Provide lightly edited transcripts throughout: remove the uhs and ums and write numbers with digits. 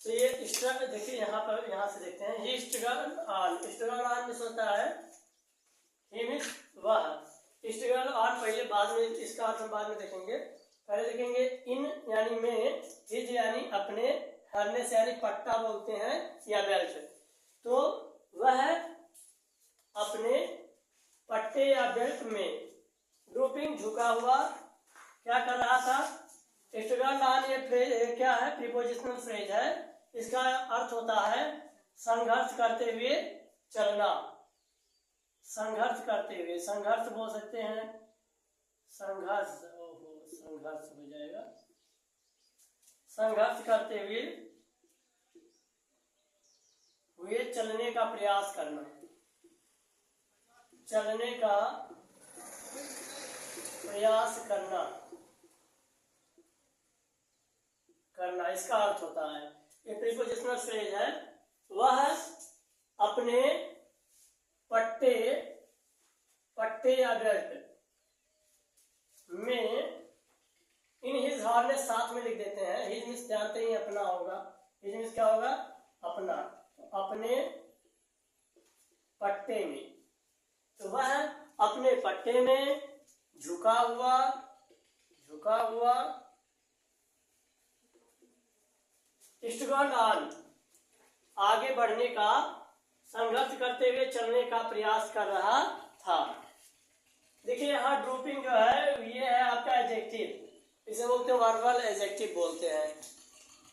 तो ये देखिए यहाँ पर, यहाँ से देखते हैं, ये स्ट्रगल ऑन में होता है ही मीन्स वह, स्ट्रगल ऑन पहले, बाद में इसका अर्थ हम बाद में देखेंगे। पहले देखेंगे इन यानी में, हिज यानी अपने, हरनेस यानी पट्टा बोलते हैं या बेल्ट। तो वह अपने पट्टे या बेल्ट में, ड्रूपिंग झुका हुआ, क्या कर रहा था? स्ट्रगल ऑन, ये फ्रेज क्या है? प्रीपोजिशनल फ्रेज है। इसका अर्थ होता है संघर्ष करते हुए चलना। संघर्ष करते हुए, संघर्ष बोल सकते हैं, संघर्ष, संघर्ष हो जाएगा, संघर्ष करते हुए चलने का प्रयास करना, चलने का प्रयास करना, इसका अर्थ होता है। ये प्रीपोजिशनल फ्रेज है। वह अपने पट्टे या बेल्ट में, इन हिज हार्नेस साथ में लिख देते हैं, हिज मीन्स जानते ही अपना होगा, हिज मीन्स क्या होगा? अपना। अपने पट्टे में, तो वह अपने पट्टे में झुका हुआ स्ट्रगल ऑन, आगे बढ़ने का, संघर्ष करते हुए चलने का प्रयास कर रहा था। देखिए यहाँ ड्रूपिंग जो है, ये है आपका एडजेक्टिव, इसे बोलते हैं वर्बल एडजेक्टिव बोलते हैं।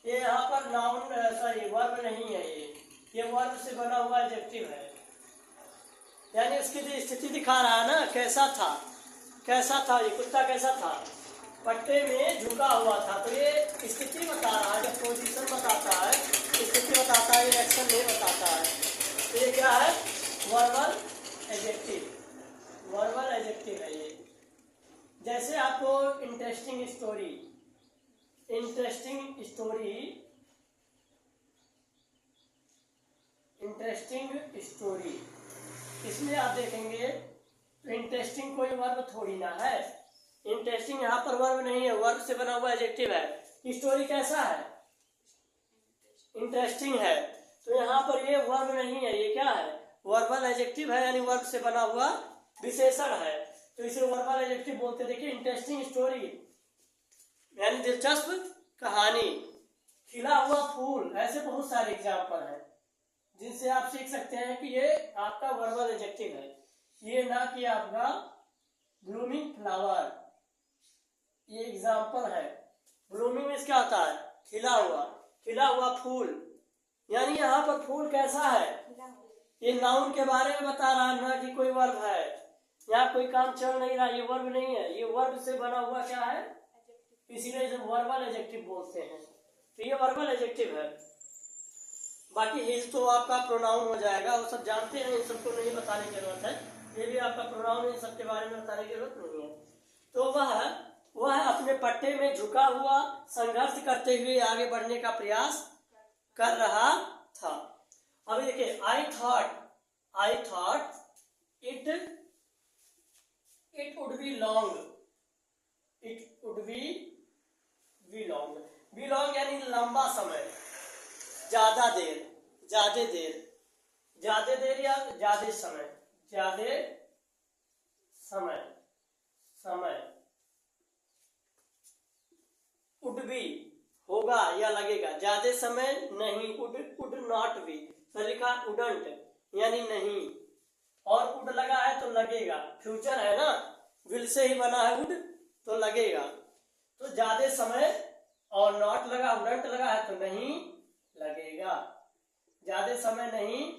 ये यहाँ पर नाउन, सॉरी वर्ब नहीं है, ये वर्ब से बना हुआ एडजेक्टिव है, यानी उसकी जो स्थिति दिखा रहा है ना, कैसा था ये कुत्ता, कैसा था? पट्टे में झुका हुआ था। तो ये स्थिति बता रहा है, जब पोजीशन बताता है, स्थिति बताता है, एक्शन नहीं बताता है। तो ये क्या है? वर्बल एडजेक्टिव, वर्बल एडजेक्टिव है ये। जैसे आपको इंटरेस्टिंग स्टोरी, इसमें आप देखेंगे तो इंटरेस्टिंग कोई वर्ब थोड़ी ना है। इंटरेस्टिंग यहाँ पर वर्ब नहीं है, वर्ब से बना हुआ एडजेक्टिव है। स्टोरी कैसा है? इंटरेस्टिंग है। तो यहाँ पर ये वर्ब नहीं है, ये क्या है? वर्बल एडजेक्टिव है, यानी वर्ब से बना हुआ विशेषण है, तो इसे वर्बल एडजेक्टिव बोलते हैं। देखिए इंटरेस्टिंग स्टोरी यानी दिलचस्प कहानी, खिला हुआ फूल, ऐसे बहुत सारे एग्जाम्पल हैं जिनसे आप सीख सकते हैं कि ये आपका वर्बल एडजेक्टिव है। ये ना कि आपका ब्लूमिंग फ्लावर, ये एग्जाम्पल है। ब्लूमिंग में क्या होता है? खिला हुआ फूल, यानी यहाँ पर फूल कैसा है? ये नाउन के बारे में बता रहा है, ना कि कोई वर्ब है। यहाँ कोई काम चल नहीं रहा, ये वर्ब नहीं है, ये वर्ब से बना हुआ क्या है? इसीलिए इसे वर्बल एडजेक्टिव बोलते हैं। तो ये वर्बल एडजेक्टिव है। बाकी हिज तो आपका प्रोनाउन हो जाएगा, वो सब जानते हैं, इन सबको नहीं बताने की जरूरत है। ये भी आपका प्रोनाउन, इन सबके बारे में बताने की जरूरत नहीं है। तो वह अपने पट्टे में झुका हुआ, संघर्ष करते हुए आगे बढ़ने का प्रयास कर रहा था। अभी देखिए, I thought it would be long, be long यानी लंबा समय, ज्यादा देर या ज्यादा समय। वुड बी होगा या लगेगा, ज्यादा समय नहीं, वुड नॉट बी, तो लिखा वुडंट यानी नहीं, और वुड लगा है तो लगेगा, फ्यूचर है ना, विल से ही बना है वुड, तो लगेगा। तो ज्यादा समय, और नॉट लगा, वुडंट लगा है तो नहीं लगेगा, ज्यादा समय नहीं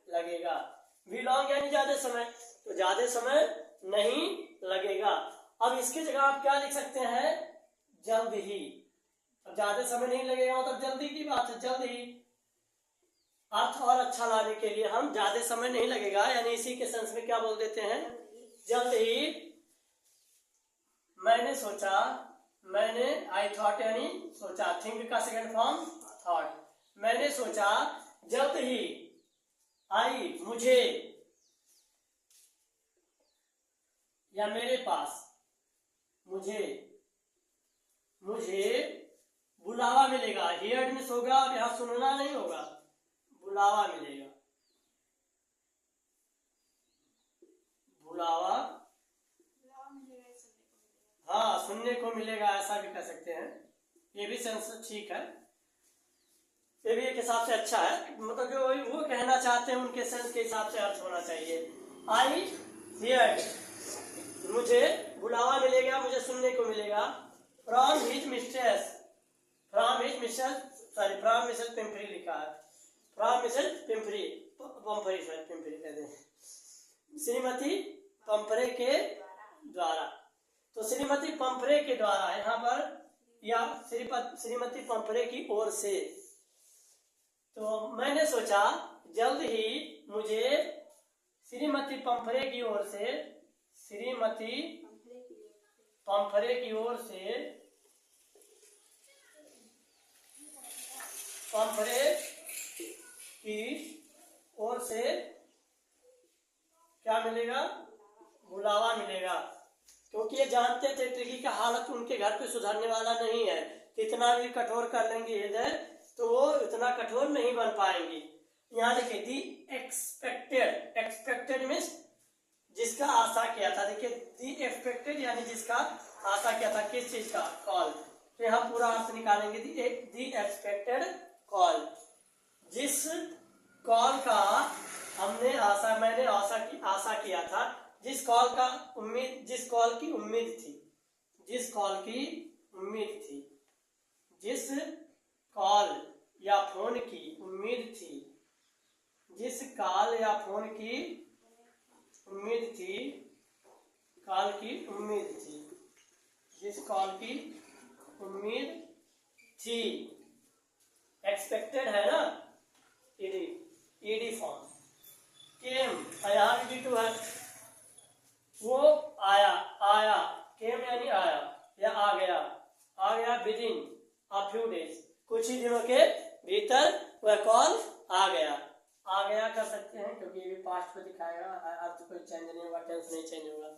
लगेगा। वी लॉन्ग यानी ज्यादा समय, तो ज्यादा समय नहीं लगेगा। अब इसकी जगह आप क्या लिख सकते हैं? जल्द ही। अब ज्यादा समय नहीं लगेगा मतलब जल्दी की बात है, जल्द ही। अर्थ और अच्छा लाने के लिए हम ज्यादा समय नहीं लगेगा यानी इसी के सेंस में क्या बोल देते हैं? जल्द ही। आई थॉट यानी सोचा, थिंक का सेकंड फॉर्म थॉट। मैंने सोचा, जल्द ही, आई मुझे, या मेरे पास, मुझे बुलावा मिलेगा, हियर्ड मिस होगा और यहाँ सुनना नहीं होगा, बुलावा मिलेगा, बुलावा, हाँ सुनने को मिलेगा, ऐसा भी कह सकते हैं, ये भी सेंस ठीक है, ये भी एक हिसाब से अच्छा है, मतलब जो वो कहना चाहते हैं उनके सेंस के हिसाब से अर्थ होना चाहिए। आई हियर्ड, मुझे बुलावा मिलेगा, मुझे सुनने को मिलेगा, from his mistress, from his mistress, sorry from Mrs Pimpri लिखा है, from Mrs Pimpri, Pampri, sorry Pimpri कहते हैं, श्रीमती पंपरे के द्वारा, तो श्रीमती पंपरे के द्वारा यहाँ पर, या श्रीमती पंपरे की ओर से, तो मैंने सोचा जल्द ही मुझे श्रीमती पंपरे की ओर से, श्रीमती पंपरे की ओर से, पंपरे की ओर से क्या मिलेगा, बुलावा मिलेगा, क्योंकि ये जानते थे ट्रिकी का हालत उनके घर पे सुधरने वाला नहीं है, कितना भी कठोर कर लेंगे इधर तो वो इतना कठोर नहीं बन पाएंगी। यहाँ देखिए दी एक्सपेक्टेड, एक्सपेक्टेड मीन्स जिसका आशा किया था, देखिए दी एक्सपेक्टेड यानी जिसका आशा किया था, किस चीज का, कॉल, तो यहाँ पूरा अर्थ निकालेंगे, दी एक्सपेक्टेड कॉल, जिस कॉल का हमने आशा, मैंने आशा किया था, जिस कॉल का उम्मीद, जिस कॉल की उम्मीद थी, जिस कॉल की उम्मीद थी, जिस कॉल या फोन की उम्मीद थी, जिस कॉल या फोन की उम्मीद थी, कॉल की उम्मीद थी, जिस कॉल की उम्मीद थी, एक्सपेक्टेड है ना, ईडी फॉर्म, केम, यहाँ भी टू है, वो आया, आया, केम यानी आया या आ गया विदिन अ फ्यू डेज, कुछ ही दिनों के भीतर वह कॉल आ गया कर सकते हैं, क्योंकि ये भी पास्ट को दिखाएगा, अर्थ कोई चेंज नहीं होगा, टेंस नहीं चेंज होगा,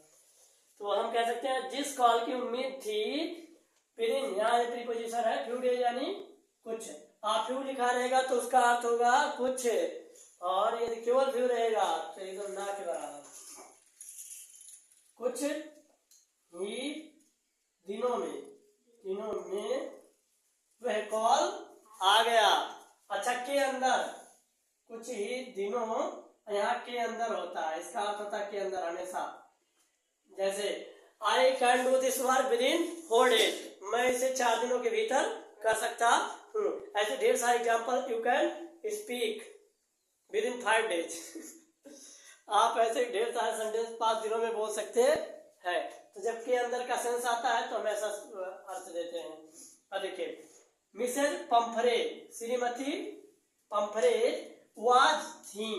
तो हम कह सकते हैं जिस कॉल की उम्मीद थी, विदिन, यहाँ प्रीपोजिशन है, फ्यू डेज यानी कुछ, आप फ्यू लिखा रहेगा तो उसका अर्थ होगा कुछ, और यदि केवल फ्यू रहेगा तो एकदम ना के बराबर, कुछ ही दिनों में वह कॉल आ गया, अच्छा के अंदर, कुछ ही दिनों, यहाँ के अंदर होता है, इसका अर्थ होता है के अंदर हमेशा, जैसे I can do this work with in 4 days, मैं इसे 4 दिनों के भीतर कर सकता हूँ, ऐसे ढेर सारे example, you can speak with in 5 days आप ऐसे ढेर सारे सेंटेंस 5 दिनों में बोल सकते हैं, तो जब के अंदर का सेंस आता है तो हम ऐसा अर्थ देते हैं। अब देखिए मिसेज पंपरे, श्रीमती पंपरे वाज थी,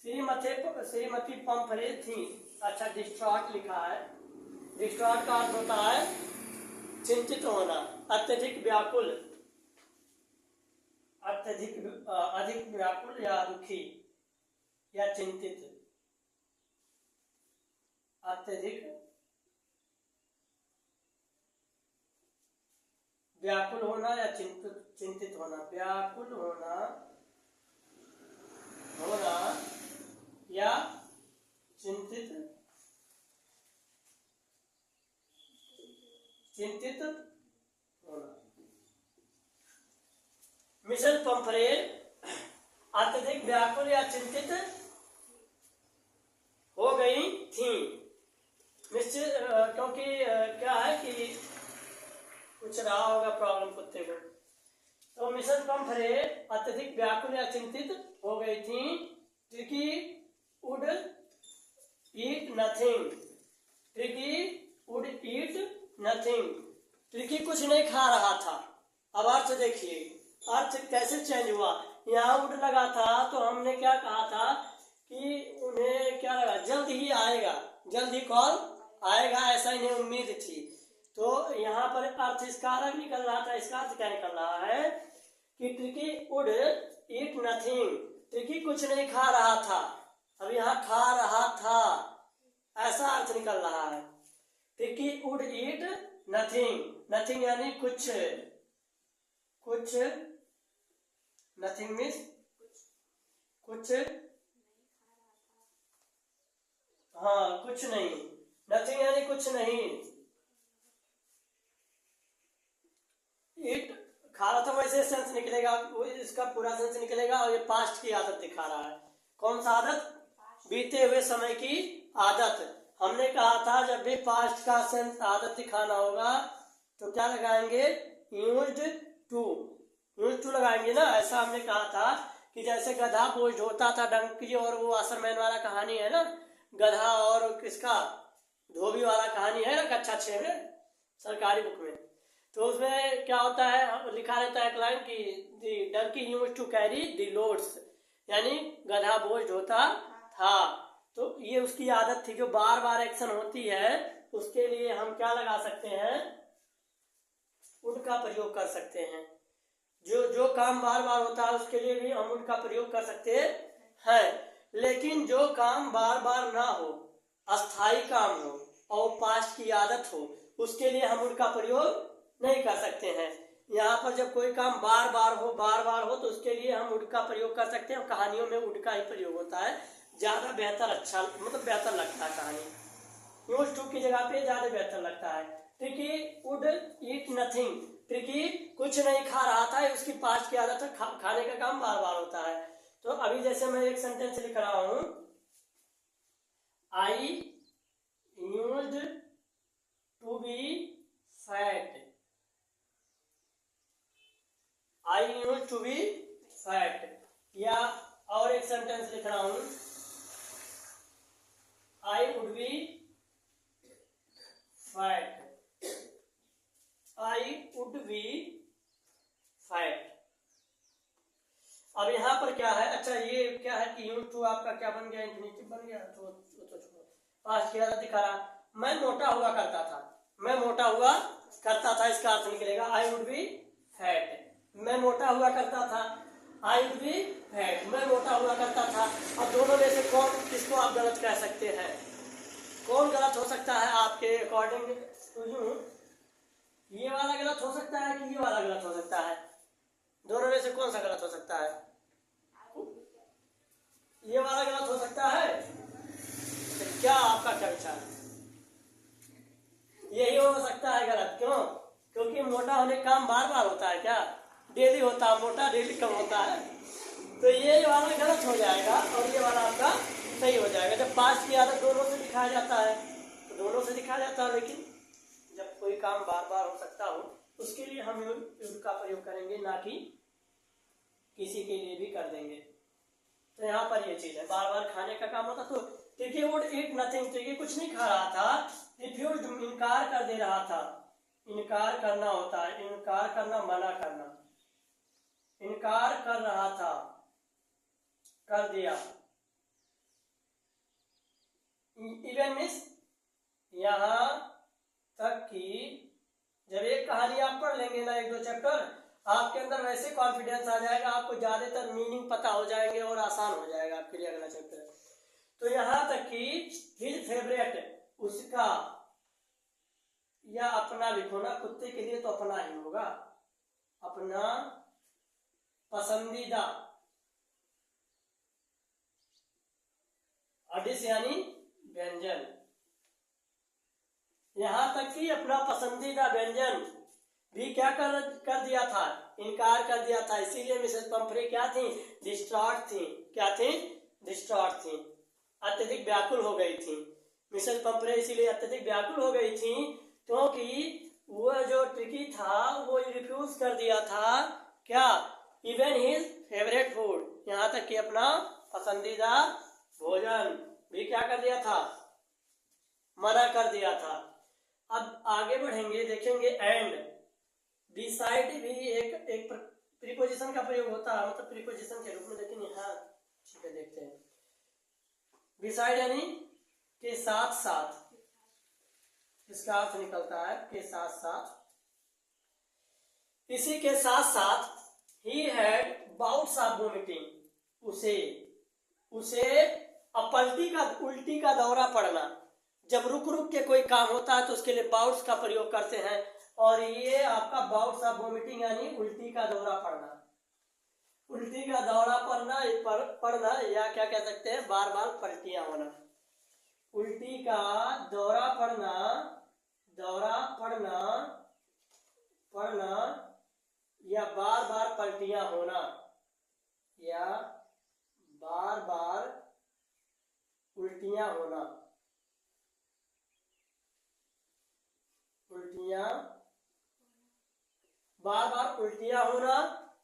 श्रीमती पंपरे थी, अच्छा डिस्ट्रॉट लिखा है, डिस्ट्रॉट का अर्थ होता है चिंतित होना, अत्यधिक व्याकुल, अधिक व्याकुल या दुखी या चिंतित, अत्यधिक व्याकुल होना या चिंतित होना, व्याकुल होना या चिंतित होना। मिसेस पंपरे अत्यधिक व्याकुल या चिंतित हो गई थी, निश्चित, क्योंकि क्या है कि कुछ रहा होगा प्रॉब्लम कुत्ते को, तो मिसेस पंपरे अत्यधिक व्याकुल या चिंतित हो गई थी, tricky would eat nothing, tricky would eat nothing, tricky कुछ नहीं खा रहा था। अब अर्थ देखिए, अर्थ कैसे चेंज हुआ, यहाँ वुड लगा था तो हमने क्या कहा था कि उन्हें क्या लगा, जल्द ही आएगा, जल्द ही कॉल आएगा, ऐसा इन्हें उम्मीद थी, तो यहाँ पर अर्थ इसका अलग निकल रहा था, इसका अर्थ क्या निकल रहा है कि tricky would eat nothing, tricky कुछ नहीं खा रहा था, अब यहाँ खा रहा था ऐसा अर्थ निकल रहा है, tricky would eat nothing, nothing यानी कुछ, कुछ, नथिंग मीन्स कुछ, हाँ कुछ नहीं, नथिंग यानी कुछ नहीं। इट खा रहा था, वैसे सेंस निकलेगा, इसका पूरा सेंस निकलेगा, और ये पास्ट की आदत दिखा रहा है। कौन सा आदत? बीते हुए समय की आदत। हमने कहा था जब भी पास्ट का सेंस आदत दिखाना होगा तो क्या लगाएंगे? यूज्ड टू, यूज्ड टू लगाएंगे ना। ऐसा हमने कहा था कि जैसे गधा बोझ होता था, डंकी और वो असरमैन वाला कहानी है ना, गधा और किसका, धोबी वाला कहानी है ना कक्षा 6 में सरकारी बुक में। तो उसमें क्या होता है, लिखा रहता है एक लाइन की the donkey used to carry the loads, यानी गधा बोझ ढोता था। तो ये उसकी आदत थी, जो बार बार एक्शन होती है उसके लिए हम क्या लगा सकते हैं? वुड का प्रयोग कर सकते हैं। जो काम बार बार होता है उसके लिए भी हम वुड का प्रयोग कर सकते हैं। लेकिन जो काम बार बार ना हो, अस्थाई काम हो और पास्ट की आदत हो, उसके लिए हम वुड का प्रयोग नहीं कर सकते हैं। यहाँ पर जब कोई काम बार बार हो तो उसके लिए हम वुड का प्रयोग कर सकते हैं। कहानियों में वुड का ही प्रयोग होता है, ज्यादा बेहतर, अच्छा मतलब बेहतर लगता है कहानी। यूज टू की जगह पे ज्यादा बेहतर लगता है। Tricky would eat nothing, tricky कुछ नहीं खा रहा था, उसकी पास्ट की आदत है, खाने का काम बार बार होता है। तो अभी जैसे मैं एक सेंटेंस लिख रहा हूं, I used to be fat, I used to be fat. या और एक सेंटेंस लिख रहा हूं, I would be fat, I would be fat. अब यहाँ पर क्या है, अच्छा ये क्या है कि यूज टू आपका क्या बन गया? इंफिनिटिव बन गया। तो छोड़ो, पास्ट की आदत दिखा रहा, मैं मोटा हुआ करता था, मैं मोटा हुआ करता था, इसका अर्थ निकलेगा आई वुड बी फैट। मैं मोटा हुआ करता था, आई वुड बी फैट, मैं मोटा हुआ करता था। अब दोनों में से कौन, किसको आप गलत कह सकते हैं? कौन गलत हो सकता है आपके अकॉर्डिंग टू यू? ये वाला गलत हो सकता है कि ये वाला गलत हो सकता है? दोनों में से कौन सा गलत हो सकता है? ये वाला गलत हो सकता है। तो क्या आपका क्या विचार है? यही हो सकता है गलत। क्यों? क्योंकि मोटा होने का काम बार बार होता है, क्या डेली होता है? मोटा डेली कम होता है। तो ये वाला गलत हो जाएगा और ये वाला आपका सही हो जाएगा। जब पास्ट की आदत दोनों से दिखाया जाता है तो दोनों से दिखाया जाता है, लेकिन जब कोई काम बार बार हो सकता हो उसके लिए हम यूज का प्रयोग करेंगे, ना कि किसी के लिए भी कर देंगे। तो यहाँ पर ये चीज है, बार बार खाने का काम होता। तो देखिए वुड ईट नथिंग, तो ये कुछ नहीं खा रहा था, रिफ्यूज्ड इनकार कर दे रहा था। इनकार करना होता है, इनकार करना, मना करना। इनकार कर रहा था, कर दिया। इवन मीन्स यहाँ तक कि जब एक कहानी आप पढ़ लेंगे ना, 1-2 चैप्टर, आपके अंदर वैसे कॉन्फिडेंस आ जाएगा, आपको ज्यादातर मीनिंग पता हो जाएंगे और आसान हो जाएगा आपके लिए अगला चैप्टर। तो यहाँ तक कि हिज फेवरेट, उसका, या अपना लिखो ना, कुत्ते के लिए तो अपना ही होगा, अपना पसंदीदा, डिश यानी व्यंजन। यहां तक कि अपना पसंदीदा व्यंजन भी क्या कर दिया था? इनकार कर दिया था। इसीलिए मिसेस पंफ्रे क्या थी? डिस्ट्रॉट थी। क्या थी? डिस्ट्रॉट थी, अत्यधिक व्याकुल हो गई थी। मिसेस पंफ्रे इसीलिए अत्यधिक व्याकुल हो गई थी क्योंकि वो जो ट्रिकी था वो रिफ्यूज कर दिया था, क्या? इवन हिज फेवरेट फूड, यहाँ तक कि अपना पसंदीदा भोजन भी क्या कर दिया था? मना कर दिया था। अब आगे बढ़ेंगे, देखेंगे एंड डिसाइड भी एक प्रीपोजिशन का प्रयोग होता है, मतलब प्रीपोजिशन के रूप में, लेकिन यहाँ ठीक है देखते हैं। डिसाइड यानी के साथ साथ, इसका अर्थ निकलता है के साथ साथ। इसी के साथ साथ he had bouts of vomiting, उसे उल्टी का दौरा पड़ना। जब रुक रुक के कोई काम होता है तो उसके लिए बाउट्स का प्रयोग करते हैं, और ये आपका बाउट्स ऑफ वोमिटिंग यानी उल्टी का दौरा पड़ना। उल्टी का दौरा पड़ना या क्या कह सकते हैं, बार बार पलटियां होना। उल्टी का दौरा पड़ना या बार बार पलटियां होना या बार बार उल्टियां होना। बार बार उल्टियां होना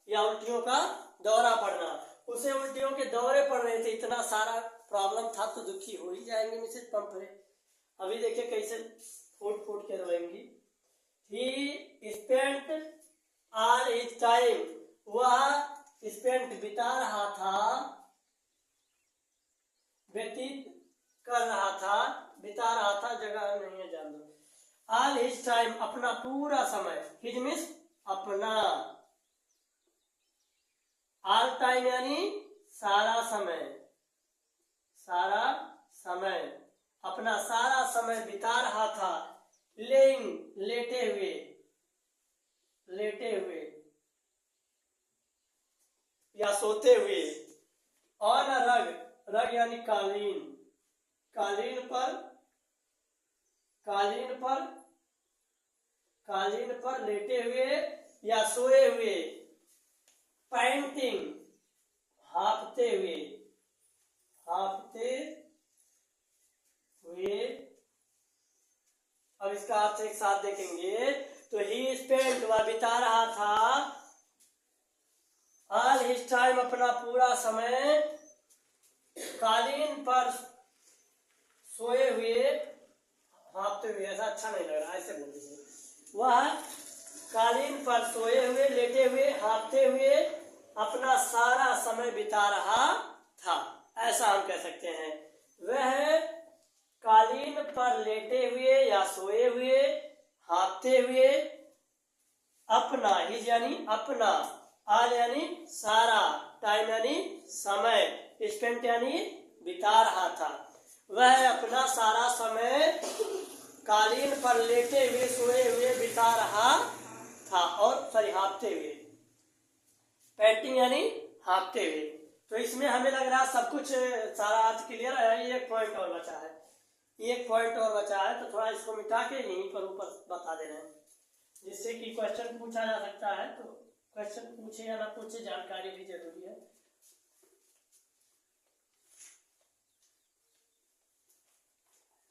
या उल्टियों का दौरा पड़ना। उसे उल्टियों के दौरे पड़ रहे थे, इतना सारा प्रॉब्लम था, तो दुखी हो ही जाएंगे मिसेज पंपरे। अभी देखिए कैसे फूट के रोएंगी। He spent all his time, वह स्पेंट बिता रहा था, व्यतीत कर रहा था, बिता रहा था जगह नहीं है, जान दो। ऑल हिज टाइम अपना पूरा समय, हिज मीन्स अपना, ऑल टाइम यानी सारा समय, अपना सारा समय बिता रहा था, लेइंग लेटे हुए या सोते हुए, ऑन अ रग यानी कालीन पर लेटे हुए या सोए हुए, पैंटिंग हाँफते हुए। अब इसका अर्थ एक साथ देखेंगे तो ही स्पेंट, वह बिता रहा था, ऑल हिज टाइम अपना पूरा समय, कालीन पर सोए हुए, हाँफते हुए, ऐसा अच्छा नहीं लग रहा, ऐसे बोल दीजिए। वह कालीन पर सोए हुए, लेटे हुए, हाँफते हुए अपना सारा समय बिता रहा था, ऐसा हम कह सकते हैं। वह कालीन पर लेटे हुए या सोए हुए, हाँफते हुए अपना, हिज यानी अपना, ऑल यानी सारा, टाइम यानी समय, स्पेंट यानी बिता रहा था। वह अपना सारा समय कालीन पर लेटे हुए, सोए हुए बिता रहा था, और हाँफते हुए, पेंटिंग यानी हाँफते हुए। तो इसमें हमें लग रहा सब कुछ सारा अर्थ क्लियर है। एक पॉइंट और बचा है, तो थोड़ा इसको मिटा के यहीं पर ऊपर बता दे रहे हैं, जिससे कि क्वेश्चन पूछा जा सकता है। तो क्वेश्चन पूछे या ना पूछे, जानकारी भी जरूरी है।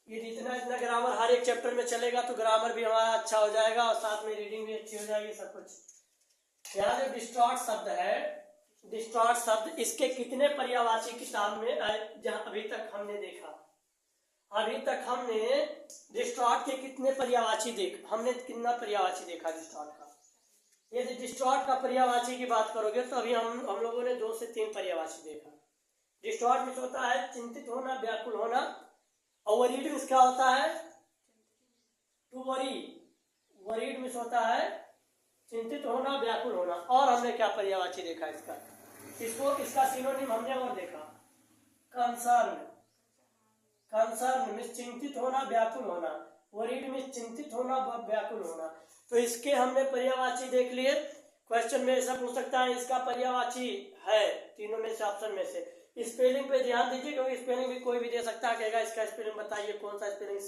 ये इतना ग्रामर हर एक चैप्टर में चलेगा तो ग्रामर भी हमारा अच्छा हो जाएगा और साथ में रीडिंग भी अच्छी हो जाएगी, सब कुछ। यहाँ जो डिस्टॉर्ट शब्द है, डिस्टॉर्ट शब्द, इसके कितने पर्यायवाची किताब में जहां अभी तक हमने देखा, डिस्टॉर्ट के कितने पर्यायवाची हमने कितना पर्यायवाची देखा डिस्टॉर्ट का। यदि डिस्टॉर्ट का पर्यायवाची की बात करोगे तो अभी हम लोगों ने 2 से 3 पर्यायवाची देखा। डिस्टॉर्ट में होता है चिंतित होना, व्याकुल होना, और वरीड में क्या होता है, टू वरीड में होता है चिंतित होना, व्याकुल होना। और हमने क्या पर्यायवाची देखा इसका सिनोनिम हमने और देखा, कंसर्न में चिंतित होना, व्याकुल होना, वरीड में चिंतित होना, व्याकुल होना। तो इसके हमने पर्यायवाची देख लिए। क्वेश्चन में ऐसा पूछ सकता है इसका पर्यायवाची है तीनों में से, ऑप्शन में से। स्पेलिंग पे ध्यान दीजिए, क्योंकि स्पेलिंग भी कोई भी दे सकता है, कहेगा इसका स्पेलिंग बताइए, कौन सा स्पेलिंग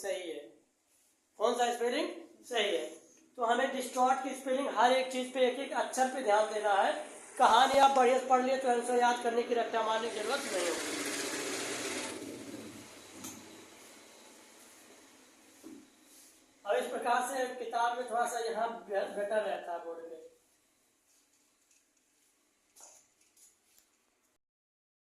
सही है। तो हमें डिस्टॉर्ट की स्पेलिंग हर एक चीज पे, एक एक अक्षर पे ध्यान देना है। कहानी आप बढ़िया पढ़ लिए तो आंसर याद करने की रट्टा मारने की जरूरत नहीं होगी। अब इस प्रकार से किताब में थोड़ा सा यहाँ बेटर रहता है बोर्ड में।